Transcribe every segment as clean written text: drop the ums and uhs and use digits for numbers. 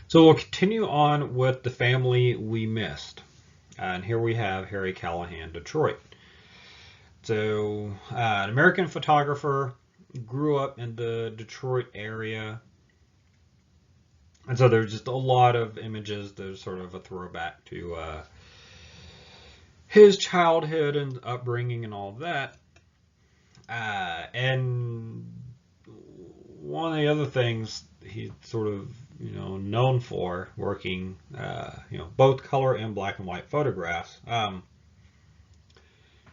So we'll continue on with the family we missed. And here we have Harry Callahan, Detroit. So, an American photographer, grew up in the Detroit area. And so there's just a lot of images. There's sort of a throwback to his childhood and upbringing and all of that. And one of the other things he's sort of known for working both color and black and white photographs.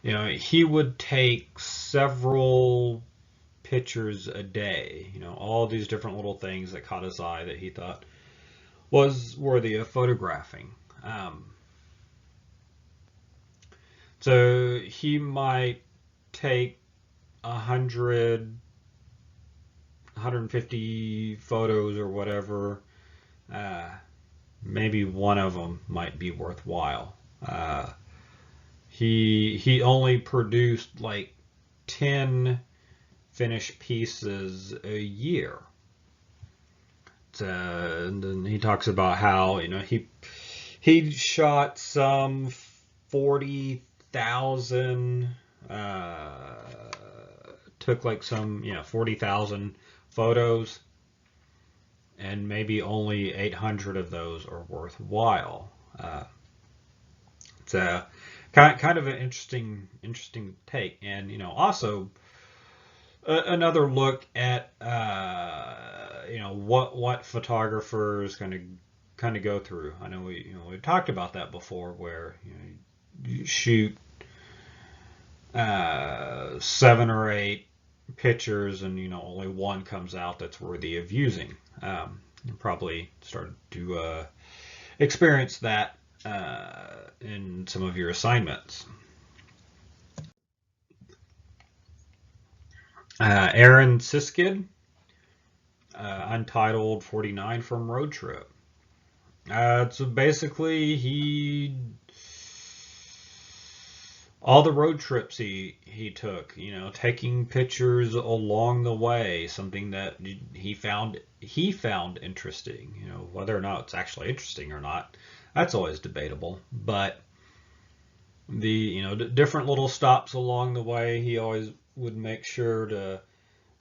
He would take several pictures a day. All these different little things that caught his eye that he thought was worthy of photographing. So he might take 150 photos or whatever. Uh, Maybe one of them might be worthwhile. He only produced like 10 finished pieces a year. And then he talks about how he shot some 40,000, took like some 40,000 photos, and maybe only 800 of those are worthwhile. It's a kind of an interesting take, and also another look at what photographers kind of go through. I know we talked about that before, where you shoot 7 or 8 pictures, and only one comes out that's worthy of using. You probably started to experience that in some of your assignments. Aaron Siskid, Untitled 49 from Road Trip. So basically, all the road trips he took, taking pictures along the way, something that he found interesting. Whether or not it's actually interesting or not, that's always debatable. But the different little stops along the way, he always would make sure to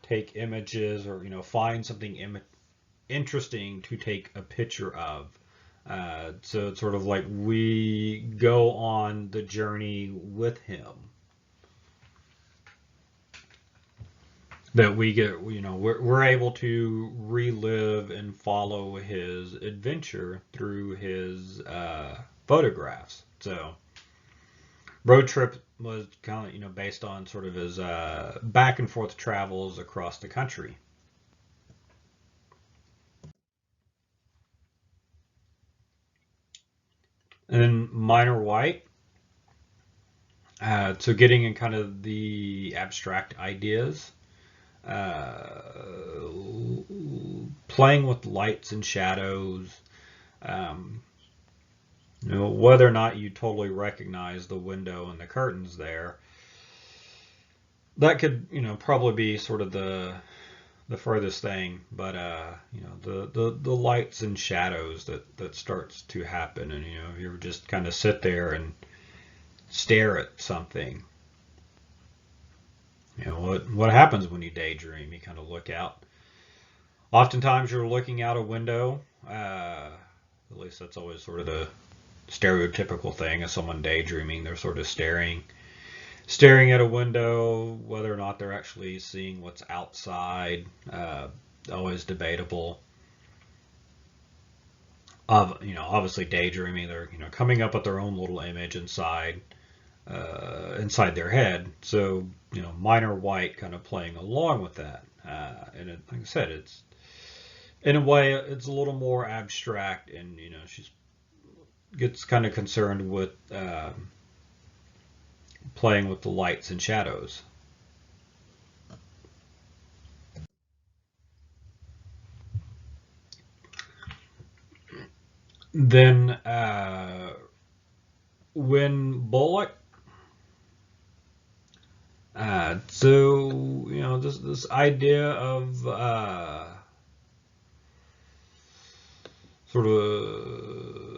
take images, or find something interesting to take a picture of. So it's sort of like we go on the journey with him. That we get, we're able to relive and follow his adventure through his photographs. So Road Trip was kind of, based on sort of his back and forth travels across the country. And then Minor White, so getting in kind of the abstract ideas, uh, playing with lights and shadows, um, whether or not you totally recognize the window and the curtains there, that could, probably be sort of the furthest thing, but the lights and shadows that starts to happen, and if you just kind of sit there and stare at something. What happens when you daydream? You kind of look out. Oftentimes, you're looking out a window. At least that's always sort of the stereotypical thing of someone daydreaming. They're sort of staring at a window. Whether or not they're actually seeing what's outside, always debatable. Obviously daydreaming. They're coming up with their own little image inside their head. So Minor White kind of playing along with that, and like I said, it's in a way it's a little more abstract, and she's gets kind of concerned with playing with the lights and shadows. Then Win Bullock. So this idea of sort of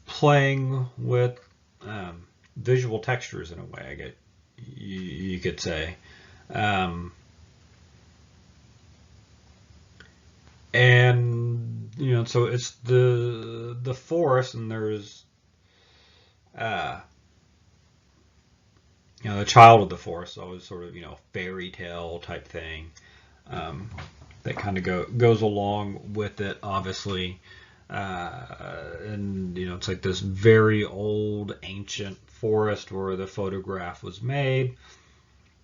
playing with visual textures in a way, I guess you could say. Um, and so it's the forest, and there's uh, the child of the forest, always sort of fairy tale type thing. Um, that kind of goes along with it, obviously. And it's like this very old, ancient forest where the photograph was made.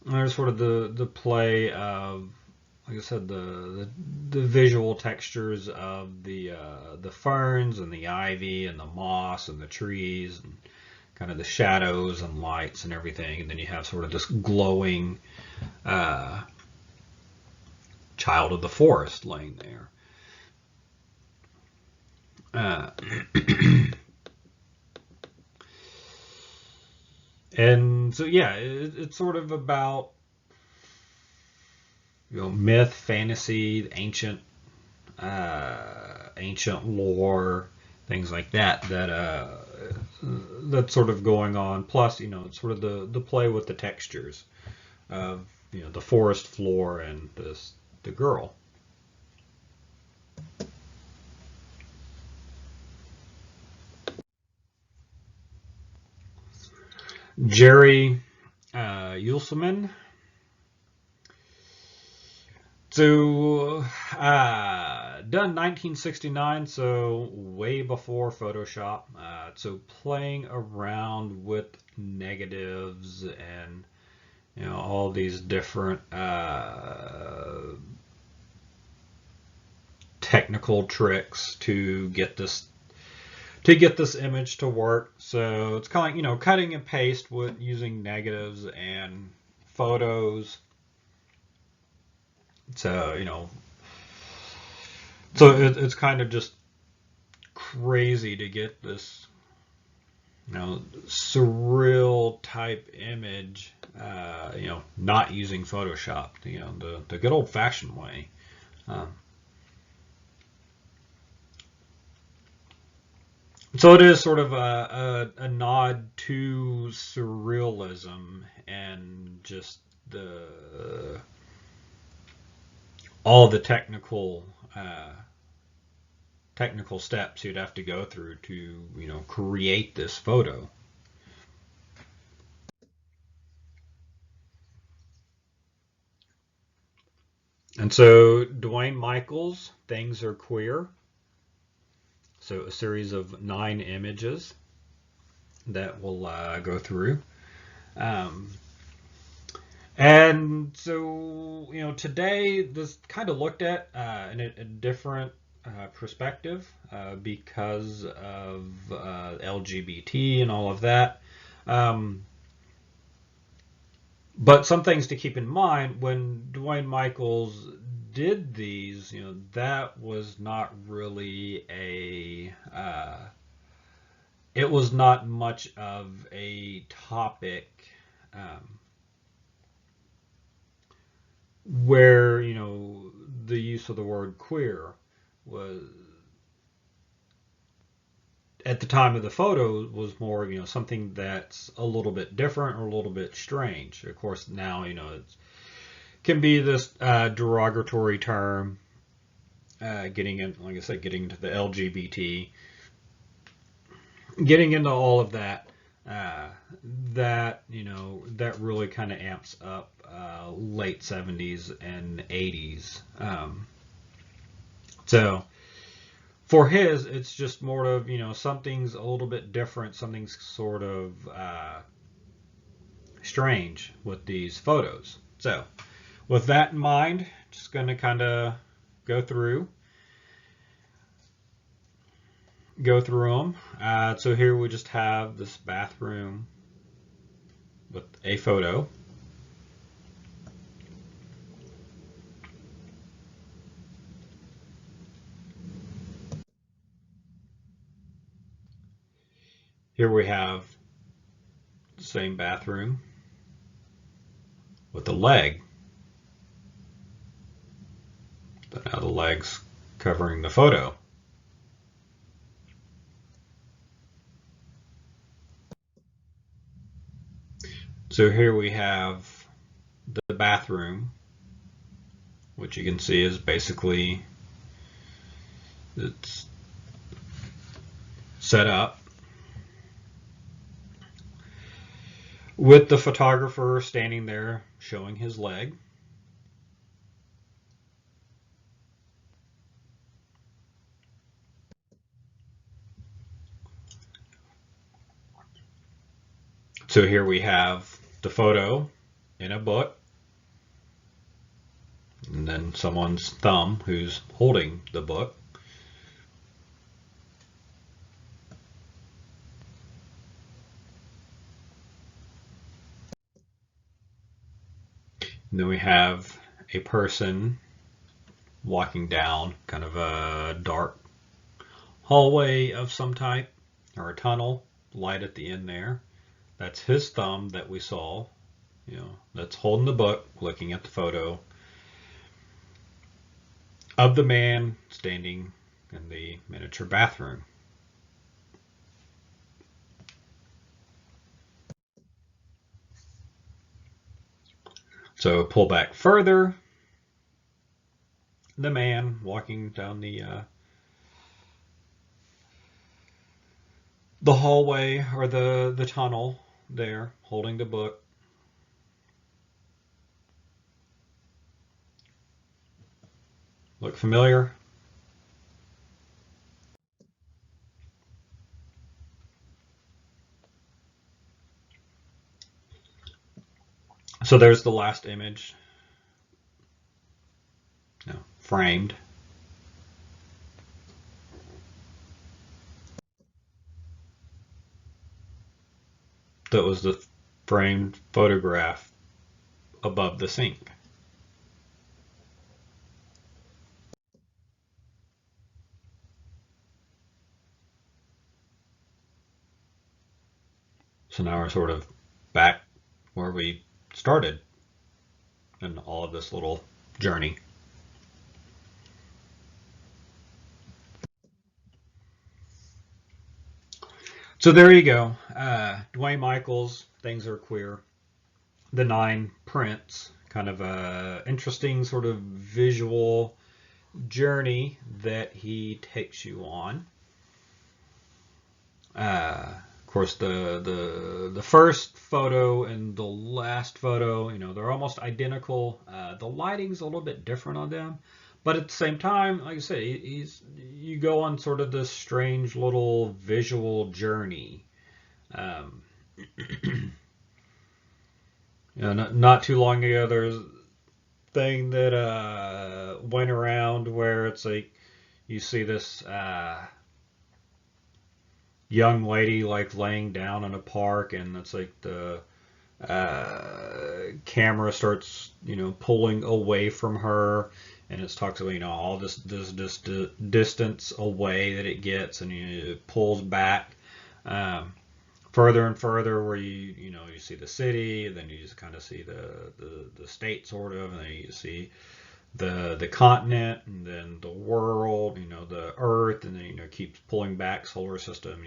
And there's sort of the play of, like I said, the visual textures of the ferns and the ivy and the moss and the trees and kind of the shadows and lights and everything. And then you have sort of this glowing child of the forest laying there. And so, yeah, it's sort of about myth, fantasy, ancient lore, things like that that's sort of going on. Plus, it's sort of the play with the textures of the forest floor and the girl. Jerry Uelselman. So, done 1969, so way before Photoshop. So playing around with negatives and all these different technical tricks to get this image to work. So it's kind of like cutting and paste with using negatives and photos. So it's kind of just crazy to get this surreal type image, not using Photoshop, the good old fashioned way. So it is sort of a nod to surrealism and just all the technical steps you'd have to go through to create this photo. And so Dwayne Michaels, Things Are Queer. So a series of 9 images that we'll go through. And so, today this kind of looked at in a different perspective because of LGBT and all of that. But some things to keep in mind when Dwayne Michaels did these, that was not really it was not much of a topic where the use of the word queer was at the time of the photo was more something that's a little bit different or a little bit strange. Of course, now it can be this derogatory term, getting in, like I said, getting into the LGBT, getting into all of that. That that really kind of amps up late 70s and 80s. So for his, it's just more of something's a little bit different, something's sort of strange with these photos. So with that in mind, just going to kind of go through them. So here we just have this bathroom with a photo. Here we have the same bathroom with a leg. But now the leg's covering the photo. So here we have the bathroom, which you can see is basically it's set up with the photographer standing there showing his leg. So here we have the photo in a book, and then someone's thumb who's holding the book. And then we have a person walking down kind of a dark hallway of some type, or a tunnel, light at the end there. That's his thumb that we saw, that's holding the book, looking at the photo of the man standing in the miniature bathroom. So pull back further, the man walking down the hallway or the tunnel there, holding the book. Look familiar? So there's the last image, framed. That was the framed photograph above the sink. So now we're sort of back where we started in all of this little journey. So there you go. Dwayne Michaels, Things Are Queer. The 9 prints, kind of a interesting sort of visual journey that he takes you on. Of course, the first photo and the last photo, they're almost identical. The lighting's a little bit different on them, but at the same time, like I say, you go on sort of this strange little visual journey. Not too long ago, there's a thing that went around where it's like you see this young lady like laying down in a park, and it's like the camera starts pulling away from her, and it talks about all this distance away that it gets, and it pulls back further and further, where you see the city, and then you just kind of see the state sort of, and then you see the continent, and then the world, the Earth, and then keeps pulling back, solar system,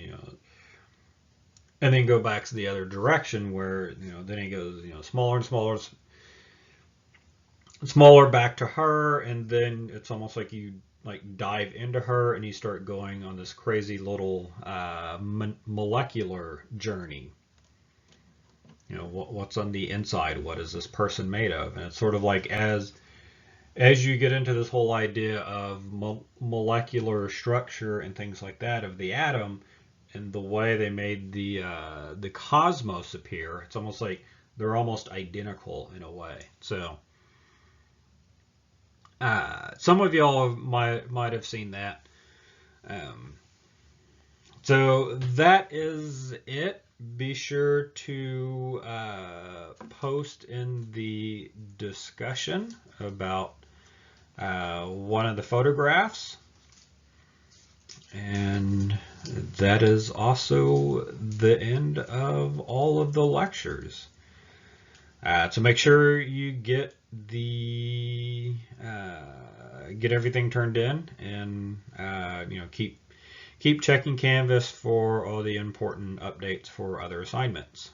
and then go back to the other direction where then it goes smaller and smaller back to her, and then it's almost like you dive into her and you start going on this crazy little molecular journey. What's on the inside? What is this person made of? And it's sort of like as you get into this whole idea of molecular structure and things like that of the atom, and the way they made the cosmos appear, it's almost like they're almost identical in a way. So some of y'all might have seen that. So that is it. Be sure to post in the discussion about one of the photographs. And that is also the end of all of the lectures. So make sure you get everything turned in, and keep checking Canvas for all the important updates for other assignments.